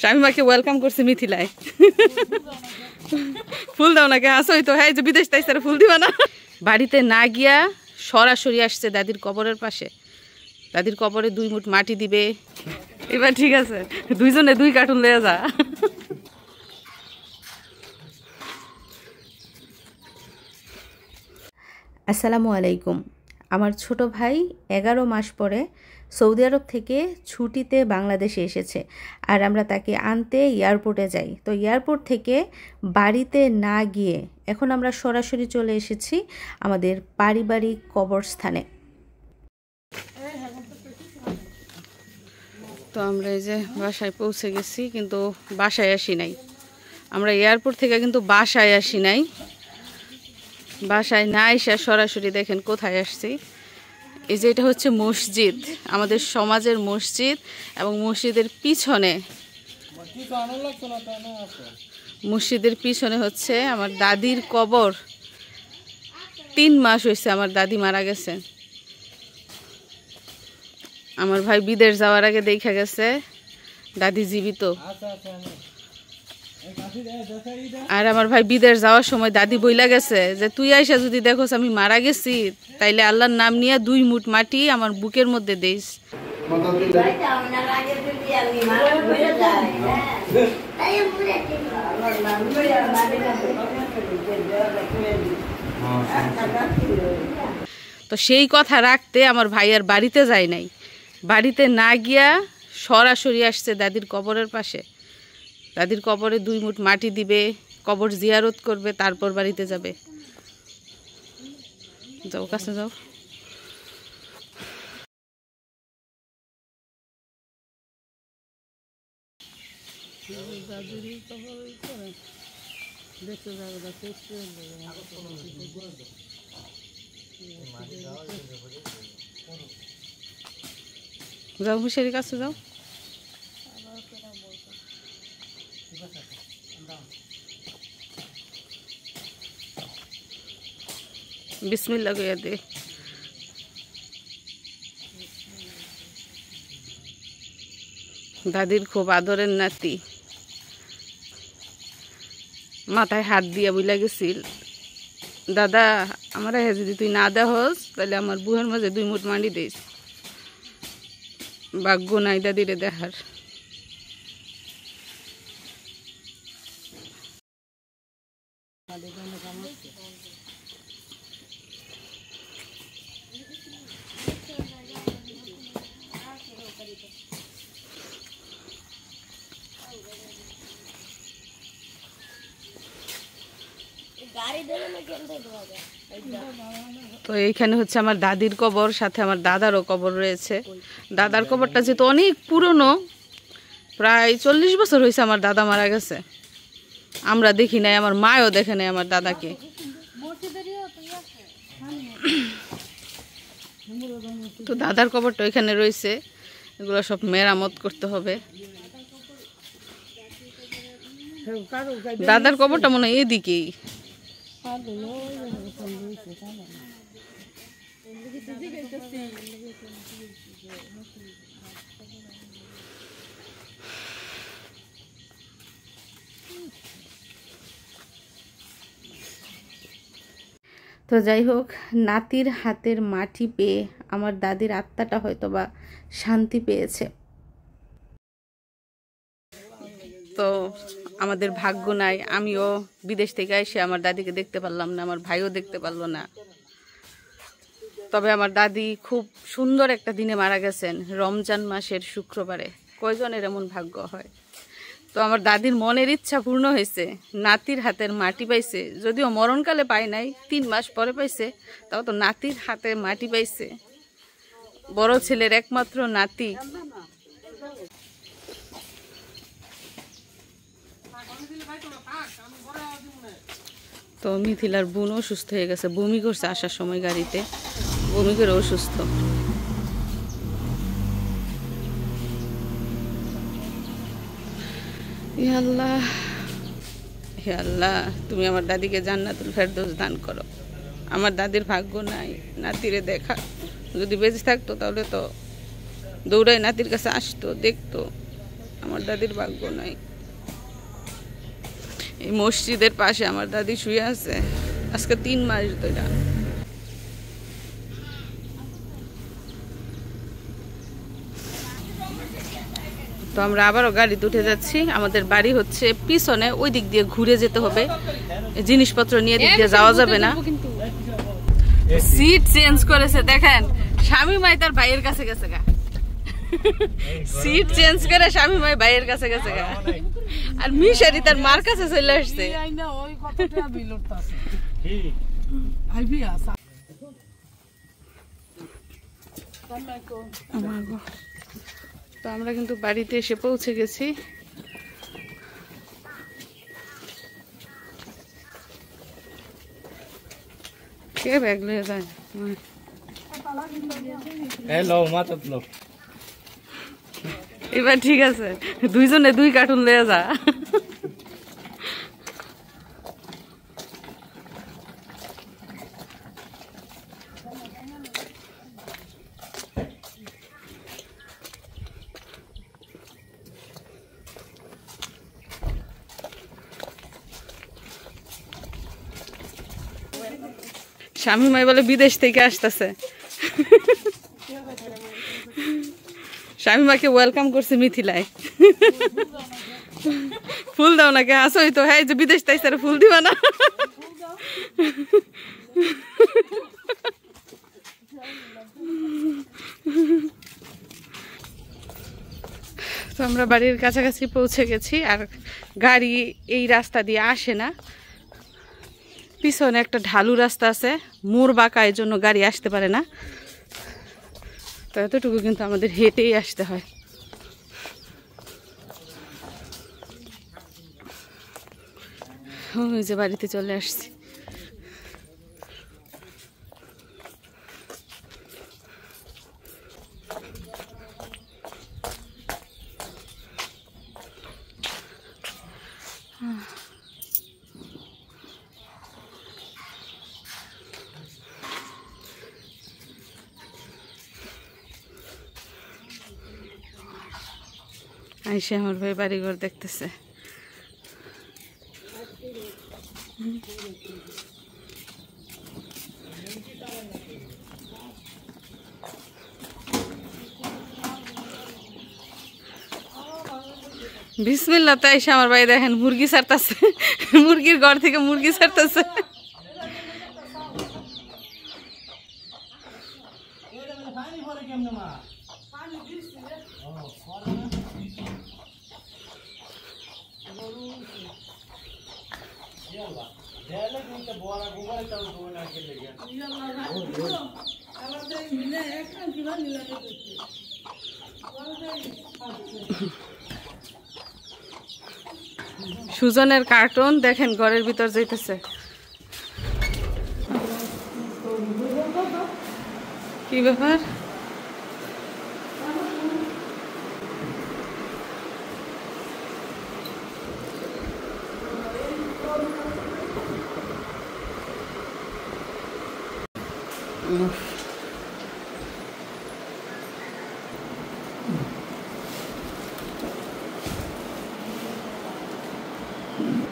শামিমাকে welcome করছে মিথিলায়। ফুল দাও নাকি আসোই তো, হ্যাঁ যে বিদেশ তাই স্যার ফুল দিবা না। বাড়িতে না গিয়া সরাসরি আসছে দাদির কবরের পাশে। দাদির কবরে 2 মুঠ মাটি দিবে। এবার ঠিক আছে, দুইজনে 2 কার্টুন লয়ে যা। আসসালামু আলাইকুম। আমার ছোট ভাই 11 মাস পরে সৌদি আরব থেকে ছুটিতে বাংলাদেশে এসেছে, আর আমরা তাকে আনতে এয়ারপোর্টে যাই। তো এয়ারপোর্ট থেকে বাড়িতে না গিয়ে এখন আমরা সরাসরি চলে এসেছি আমাদের পারিবারিক কবরস্থানে। তো আমরা এই যে বাসায় পৌঁছে গেছি, কিন্তু বাসায় আসি নাই। আমরা এয়ারপোর্ট থেকে কিন্তু বাসায় আসি নাই। বাসায় না এসে সরাসরি দেখেন কোথায় আসছি। এই যে এটা হচ্ছে মসজিদ, আমাদের সমাজের মসজিদ, এবং মসজিদের পিছনে হচ্ছে আমার দাদির কবর। 3 মাস হয়েছে আমার দাদি মারা গেছে। আমার ভাই বিদেশ যাওয়ার আগে দেখা গেছে দাদি জীবিত, আর আমার ভাই বিদেশ যাওয়ার সময় দাদি বইলা গেছে যে তুই আইসা যদি দেখোস আমি মারা গেছি, তাইলে আল্লাহর নাম নিয়ে 2 মুঠ মাটি আমার বুকের মধ্যে দিস। তো সেই কথা রাখতে আমার ভাই আর বাড়িতে যায় নাই। বাড়িতে না গিয়া সরাসরি আসছে দাদির কবরের পাশে। দাদির কবরে 2 মুঠ মাটি দিবে, কবর জিয়ারত করবে, তারপর বাড়িতে যাবে। যাও কাছে যাও। যাও হুশিয়ারির কাছে যাও। বিসমিল্লাহ কইয়া দে। দাদির খুব আদরের নাতি, মাথায় হাত দিয়া বইলা গেছিল, দাদা আমার যদি তুই না দেহস তাহলে আমার বুহের মাঝে 2 মুঠ মাটি দিস। ভাগ্য নাই দাদিরে দেখার। তো এইখানে হচ্ছে আমার দাদির কবর, সাথে আমার দাদারও কবর রয়েছে। দাদার কবরটা যেহেতু অনেক পুরনো, প্রায় 40 বছর হয়েছে আমার দাদা মারা গেছে। আমরা দেখি নাই, আমার মাও দেখে নাই আমার দাদাকে। তো দাদার কবরটা এখানে রয়েছে, এগুলো সব মেরামত করতে হবে। দাদার কবরটা মনে হয় এদিকেই। তো যাই হোক, নাতির হাতের মাটি পেয়ে আমার দাদির আত্মাটা হয়তো বা শান্তি পেয়েছে। তো আমাদের ভাগ্য নাই, আমিও বিদেশ থেকে এসে আমার দাদিকে দেখতে পারলাম না, আমার ভাইও দেখতে পারলো না। তবে আমার দাদি খুব সুন্দর একটা দিনে মারা গেছেন, রমজান মাসের শুক্রবারে। কয়জনের এমন ভাগ্য হয়? তো আমার দাদির মনের ইচ্ছা পূর্ণ হয়েছে, নাতির হাতের মাটি পাইছে। যদিও মরণকালে পায় নাই, 3 মাস পরে পাইছে, তাও তো নাতির হাতে মাটি পাইছে। বড় ছেলের একমাত্র নাতি। তো মিথিলার বোন অসুস্থ হয়ে গেছে, বমি করছে আসার সময় গাড়িতে, বমি করে অসুস্থ। হে আল্লাহ, হে আল্লাহ, তুমি আমার দাদিকে জান্নাতুল ফেরদৌস দান করো। আমার দাদির ভাগ্য নাই নাতিরে দেখা। যদি বেঁচে থাকতো তাহলে তো দৌড়ায় নাতির কাছে আসতো, দেখতো। আমার দাদির ভাগ্য নাই। এই মসজিদের পাশে আমার দাদি শুয়ে আছে আজকে 3 মাস ধরে। তো আমরা আবারও গাড়িতে উঠে যাচ্ছি। আমাদের বাড়ি হচ্ছে পিছনে, ওই দিক দিয়ে ঘুরে যেতে হবে, জিনিসপত্র নিয়ে দিক দিয়ে যাওয়া যাবে না। সিট চেঞ্জ করেছে দেখেন, স্বামী মাই তার ভাইয়ের কাছে গেছে গা। সিট চেঞ্জ করে স্বামী মাই ভাইয়ের কাছে গেছে গা, আর মিশারি তার মার কাছে চলে আসছে। তো আমরা কিন্তু বাড়িতে এসে পৌঁছে গেছি। কে ব্যাগ লয়ে যায়? এবার ঠিক আছে, 2 জনে 2 কার্টুন লয়ে যা। স্বামী মাই বলে বিদেশ থেকে আসতেছে, স্বামী মাকে ওয়েলকাম করছে মিথিলায়। ফুল দাও নাকি? আসোই তো, হ্যাঁ যে বিদেশ তাই স্যার ফুল দিবা না? তো আমরা বাড়ির কাছাকাছি পৌঁছে গেছি, আর গাড়ি এই রাস্তা দিয়ে আসে না। পিছনে একটা ঢালু রাস্তা আছে, মোড় বাঁকা, এই জন্য গাড়ি আসতে পারে না। তো এতটুকু কিন্তু আমাদের হেঁটেই আসতে হয়। ওই যে বাড়িতে চলে আসছি। আইসে আমার ভাই বাড়িঘর দেখতেছে। বিসমিল্লাহ। তো আইসে আমার ভাই দেখেন মুরগি ছাড়তেছে, মুরগির ঘর থেকে মুরগি ছাড়তেছে। সুজনের কার্টুন দেখেন ঘরের ভিতর যাইতেছে। কি ব্যাপার?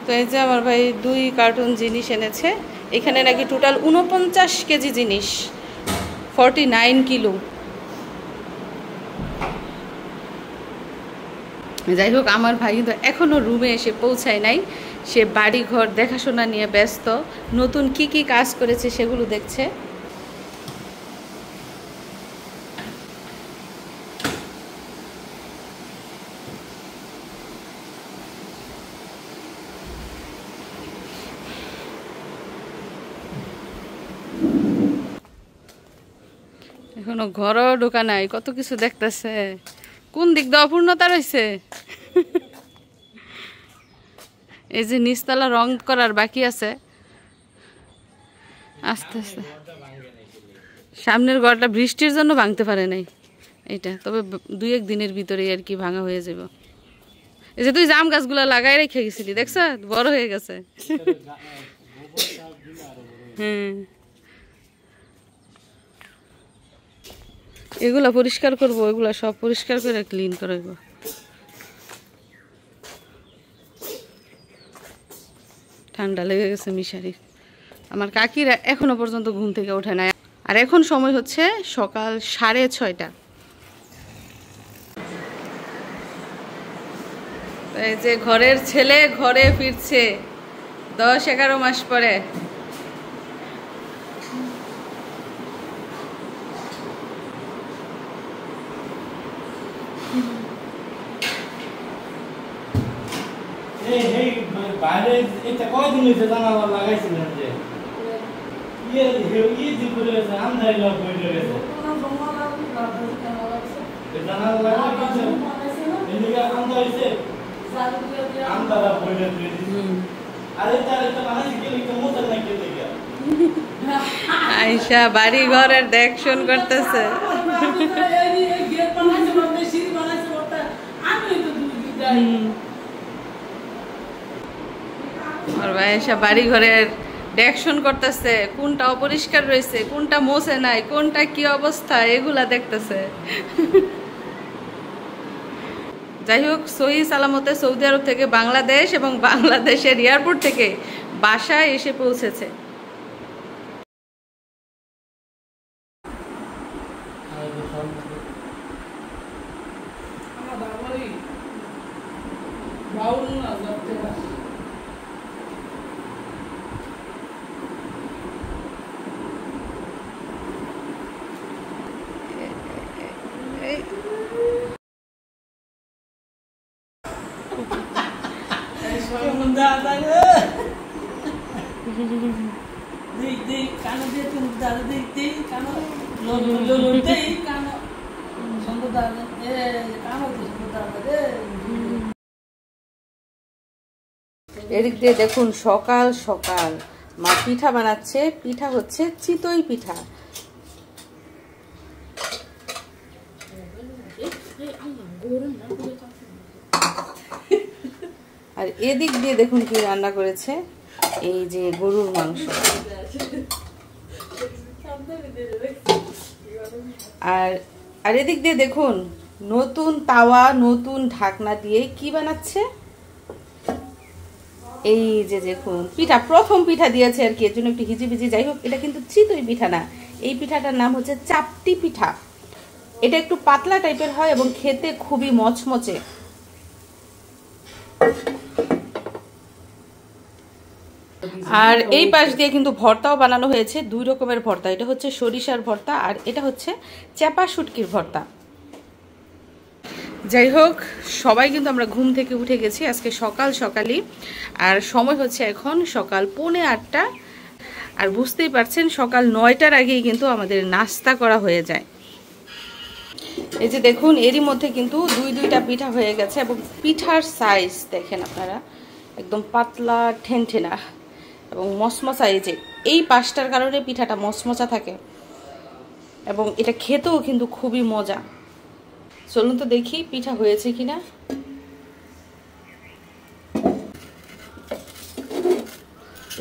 তো এই যে আমার ভাই 2 কার্টুন জিনিস এনেছে। এখানে নাকি টোটাল 49 কেজি জিনিস, 49 কিলো। যাই হোক, আমার ভাই কিন্তু এখনও রুমে এসে পৌঁছায় নাই। সে বাড়ি ঘর দেখাশোনা নিয়ে ব্যস্ত, নতুন কি কি কাজ করেছে সেগুলো দেখছে। এখনো ঘরও ঢোকা নাই, কত কিছু দেখতেছে। কোন দিক দিয়ে অপূর্ণতা রয়েছে? এই যে নিচতলা রং করার বাকি আছে, আস্তে আস্তে। সামনের ঘরটা বৃষ্টির জন্য ভাঙতে পারে নাই এটা, তবে 2-1 দিনের ভিতরেই আর কি ভাঙা হয়ে যাব। এই যে তুই জাম গাছগুলো লাগাই রেখে গেছিলি, দেখছ বড় হয়ে গেছে। হ্যাঁ, এগুলা পরিষ্কার করবো, এগুলা সব পরিষ্কার করে ক্লিন করবো। ঠান্ডা লেগে গেছে মিশারি। আমার কাকিরা এখনো পর্যন্ত ঘুম থেকে ওঠে নাই। আর এখন সময় হচ্ছে সকাল 6:30। এই যে ঘরের ছেলে ঘরে ফিরছে 10-11 মাস পরে। বাইরে এটা কয়দিন হয়েছে জানালা লাগাইছিলেন যে আমদানি লাভ হয়ে গেছে জানালা লাগাইছে এদিকে আমদা হয়েছে আমদা লাভ হয়ে গেছে। আরে এটা বানাইছে কি লিখতে মোটা নাই কে দেখে আয়শা বাড়ি ঘরের দেখশন করতেছে। আর আয়শা বাড়ি ঘরের দেখশন করতেছে, কোনটা অপরিষ্কার রয়েছে, কোনটা মোছে নাই, কোনটা কি অবস্থা, এগুলা দেখতেছে। যাই হোক, সহি সালামতে সৌদি আরব থেকে বাংলাদেশ এবং বাংলাদেশের এয়ারপোর্ট থেকে বাসায় এসে পৌঁছেছে। এদিক দিয়ে দেখুন সকাল সকাল মা পিঠা বানাচ্ছে। পিঠা হচ্ছে চিতই পিঠা। আর এদিক দিয়ে দেখুন কি রান্না করেছে, এই যে গরুর মাংস। আর এদিক দিয়ে দেখুন নতুন তাওয়া নতুন ঢাকনা দিয়ে কি বানাচ্ছে, এই যে দেখুন পিঠা, প্রথম পিঠা দিয়েছে আর কি, এর জন্য একটু হিজিবিজি। যাই হোক, এটা কিন্তু চিতই পিঠা না, এই পিঠাটার নাম হচ্ছে চাপটি পিঠা। এটা একটু পাতলা টাইপের হয় এবং খেতে খুবই মচমচে। আর এই পাশ দিয়ে কিন্তু ভর্তাও বানানো হয়েছে, 2 রকমের ভর্তা। এটা হচ্ছে সরিষার ভর্তা আর এটা হচ্ছে চাপা শুটকির ভর্তা। যাই হোক, সবাই কিন্তু আমরা ঘুম থেকে উঠে গেছি আজকে সকাল সকালই। আর সময় হচ্ছে এখন সকাল 7:45। আর বুঝতেই পারছেন সকাল 9টার আগেই কিন্তু আমাদের নাস্তা করা হয়ে যায়। এই যে দেখুন এরই মধ্যে কিন্তু 2টা পিঠা হয়ে গেছে এবং পিঠার সাইজ দেখেন আপনারা, একদম পাতলা ঠেনঠেনা এবং মচমচা। এই যে এই পাশটার কারণে পিঠাটা মচমচা থাকে এবং এটা খেতেও কিন্তু খুবই মজা। চলুন তো দেখি পিঠা হয়েছে কিনা।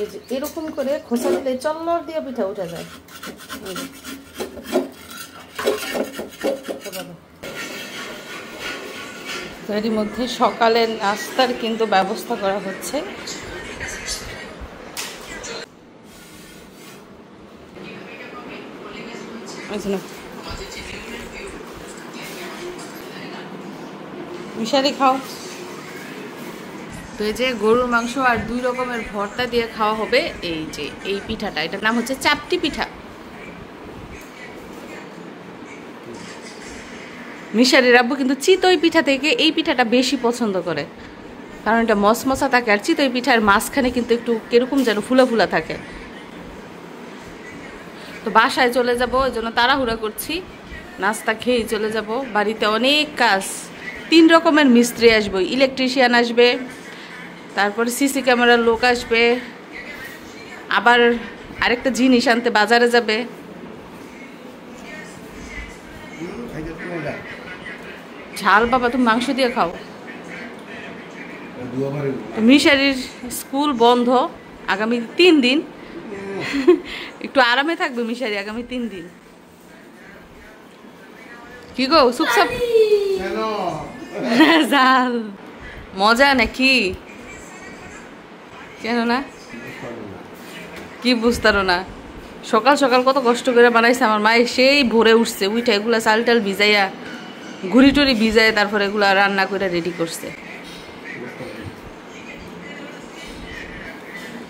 এই যে এরকম করে খোসা দিলে চল্লর দিয়ে পিঠা উঠে যায়। এর মধ্যে সকালের নাস্তার কিন্তু ব্যবস্থা করা হচ্ছে। মিশারি খাও। তো এই যে গরুর মাংস আর 2 রকমের ভর্তা দিয়ে খাওয়া হবে এই যে এই পিঠাটা, এটার নাম হচ্ছে চাপটি পিঠা। মিশারির আব্বু কিন্তু চিতই পিঠা থেকে এই পিঠাটা বেশি পছন্দ করে, কারণ এটা মচমচা থাকে। আর চিতই পিঠার মাঝখানে কিন্তু একটু কিরকম যেন ফুলা ফুলা থাকে। তো বাসায় চলে যাব, ওই জন্য তাড়াহুড়া করছি, নাস্তা খেয়েই চলে যাব। বাড়িতে অনেক কাজ, 3 রকমের মিস্ত্রি আসবে, ইলেকট্রিশিয়ান আসবে, তারপরে সিসি ক্যামেরার লোক আসবে, আবার আরেকটা জিনিস আনতে বাজারে যাবে। ঝাল বাবা, তুমি মাংস দিয়ে খাও। মিশারির স্কুল বন্ধ আগামী 3 দিন, একটু আরামে থাকবে মিশারি আগামী 3 দিন। কি গো চুপচাপ, ঝাল মজা নাকি? কেন না? কি বুঝতারো না? সকাল সকাল কত কষ্ট করে বানাইছে আমার মায়ে, সেই ভোরে উঠছে, উঠে এগুলা চাল টাল ভিজাইয়া ঘুরি টুরি ভিজাই তারপরে এগুলা রান্না করে রেডি করছে।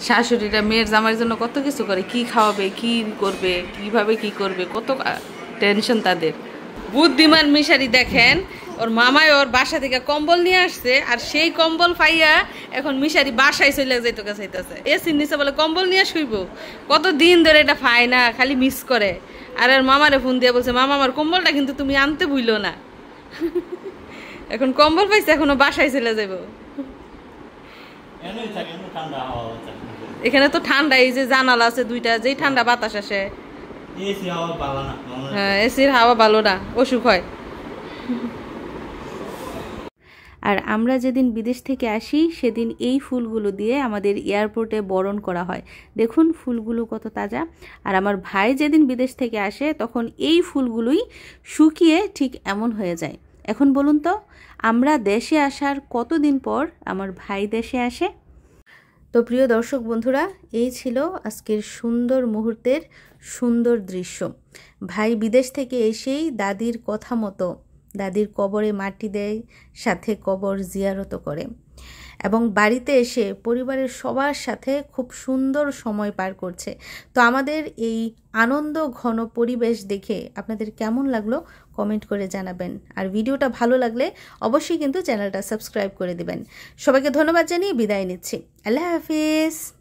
শাশুড়িরা মেয়ের জামাইয়ের জন্য কত কিছু করে, কি খাওয়াবে, কি করবে, কিভাবে কি করবে, কত টেনশন তাদের। বুদ্ধিমান মিশারি দেখেন, ওর মামায় ওর বাসা থেকে কম্বল নিয়ে আসছে, আর সেই কম্বল পাইয়া এখন মিশারি বাসায় চলে যাইতে চাইতেছে। এসির নিচে বলে কম্বল নিয়ে শুইব, কত দিন ধরে এটা পায় না, খালি মিস করে। আর ওর মামারে ফোন দিয়ে বলছে, মামা আমার কম্বলটা কিন্তু তুমি আনতে ভুইলো না। এখন কম্বল পাইছে, এখনো বাসায় চলে যাব। এখানে তো ঠান্ডা, এই যে জানালা আছে দুইটা, যেই ঠান্ডা বাতাস আসে। হ্যাঁ, এসির হাওয়া ভালো না, অসুখ হয়। আর আমরা যেদিন বিদেশ থেকে আসি সেদিন এই ফুলগুলো দিয়ে আমাদের এয়ারপোর্টে বরণ করা হয়। দেখুন ফুলগুলো কত তাজা। আর আমার ভাই যেদিন বিদেশ থেকে আসে তখন এই ফুলগুলোই শুকিয়ে ঠিক এমন হয়ে যায়। এখন বলুন তো, আমরা দেশে আসার কতদিন পর আমার ভাই দেশে আসে? তো প্রিয় দর্শক বন্ধুরা, এই ছিল আজকের সুন্দর মুহূর্তের সুন্দর দৃশ্য। ভাই বিদেশ থেকে এসেই দাদির কথা মতো দাদির কবরে মাটি দেয়, সাথে কবর জিয়ারত করে, এবং বাড়িতে এসে পরিবারের সবার সাথে খুব সুন্দর সময় পার করছে। তো আমাদের এই আনন্দ ঘন পরিবেশ দেখে আপনাদের কেমন লাগলো কমেন্ট করে জানাবেন। আর ভিডিওটা ভালো লাগলে অবশ্যই কিন্তু চ্যানেলটা সাবস্ক্রাইব করে দিবেন। সবাইকে ধন্যবাদ জানিয়ে বিদায় নিচ্ছি। আল্লাহ হাফিজ।